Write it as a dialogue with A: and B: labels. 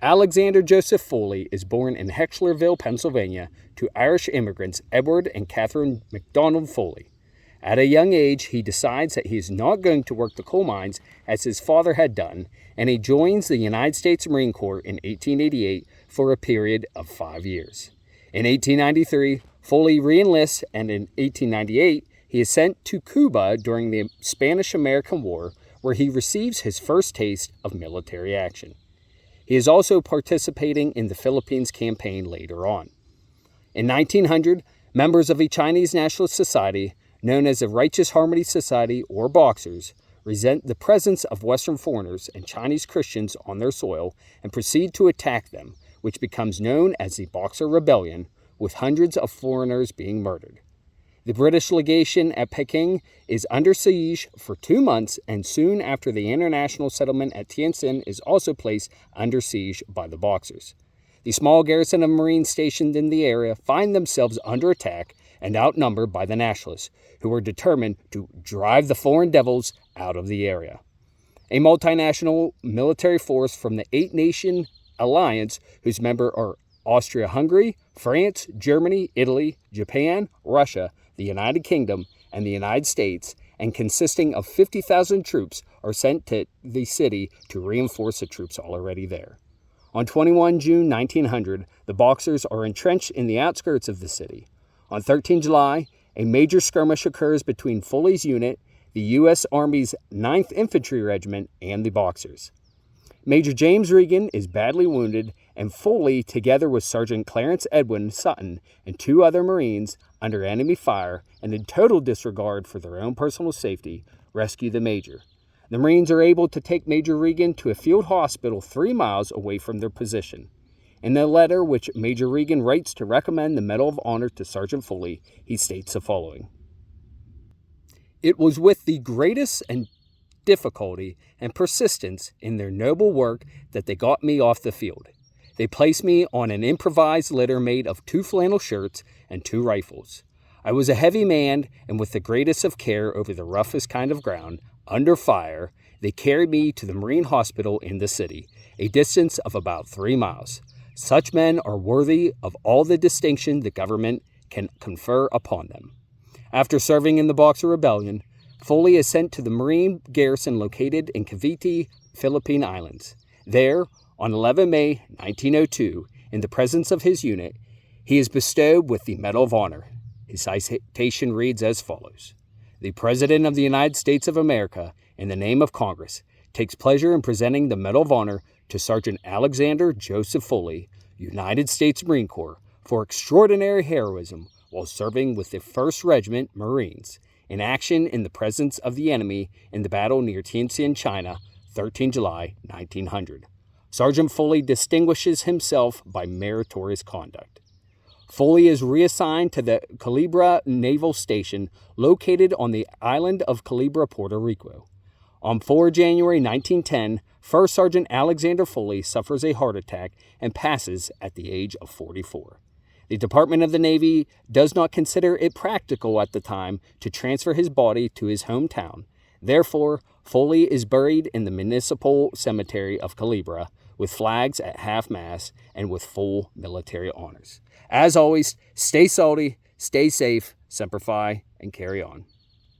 A: Alexander Joseph Foley is born in Heckscherville, Pennsylvania, to Irish immigrants Edward and Catherine McDonald Foley. At a young age, he decides that he is not going to work the coal mines as his father had done, and he joins the United States Marine Corps in 1888 for a period of 5 years. In 1893, Foley re-enlists, and in 1898, he is sent to Cuba during the Spanish-American War, where he receives his first taste of military action. He is also participating in the Philippines campaign later on. In 1900, members of a Chinese nationalist society, known as the Righteous Harmony Society, or Boxers, resent the presence of Western foreigners and Chinese Christians on their soil and proceed to attack them, which becomes known as the Boxer Rebellion, with hundreds of foreigners being murdered. The British Legation at Peking is under siege for 2 months, and soon after the international settlement at Tientsin is also placed under siege by the Boxers. The small garrison of Marines stationed in the area find themselves under attack and outnumbered by the nationalists, who are determined to drive the foreign devils out of the area. A multinational military force from the 8-nation alliance, whose members are Austria-Hungary, France, Germany, Italy, Japan, Russia, the United Kingdom, and the United States, and consisting of 50,000 troops, are sent to the city to reinforce the troops already there. On 21 June 1900, the Boxers are entrenched in the outskirts of the city. On 13 July, a major skirmish occurs between Foley's unit, the U.S. Army's 9th Infantry Regiment, and the Boxers. Major James Regan is badly wounded, and Foley, together with Sergeant Clarence Edwin Sutton and 2 other Marines, under enemy fire and in total disregard for their own personal safety, rescue the Major. The Marines are able to take Major Regan to a field hospital 3 miles away from their position. In a letter which Major Regan writes to recommend the Medal of Honor to Sergeant Foley, he states the following: "It was with the greatest and difficulty and persistence in their noble work that they got me off the field. They placed me on an improvised litter made of 2 flannel shirts and 2 rifles. I was a heavy man, and with the greatest of care over the roughest kind of ground, under fire, they carried me to the Marine Hospital in the city, a distance of about 3 miles. Such men are worthy of all the distinction the government can confer upon them." After serving in the Boxer Rebellion, Foley is sent to the Marine garrison located in Cavite, Philippine Islands. There, on 11 May 1902, in the presence of his unit, he is bestowed with the Medal of Honor. His citation reads as follows: "The President of the United States of America, in the name of Congress, takes pleasure in presenting the Medal of Honor to Sergeant Alexander Joseph Foley, United States Marine Corps, for extraordinary heroism while serving with the 1st Regiment Marines in action in the presence of the enemy in the battle near Tientsin, China, 13 July 1900. Sergeant Foley distinguishes himself by meritorious conduct." Foley is reassigned to the Culebra Naval Station located on the island of Culebra, Puerto Rico. On 4 January 1910, First Sergeant Alexander Foley suffers a heart attack and passes at the age of 44. The Department of the Navy does not consider it practical at the time to transfer his body to his hometown. Therefore, Foley is buried in the municipal cemetery of Culebra with flags at half-mast and with full military honors. As always, stay salty, stay safe, Semper Fi, and carry on.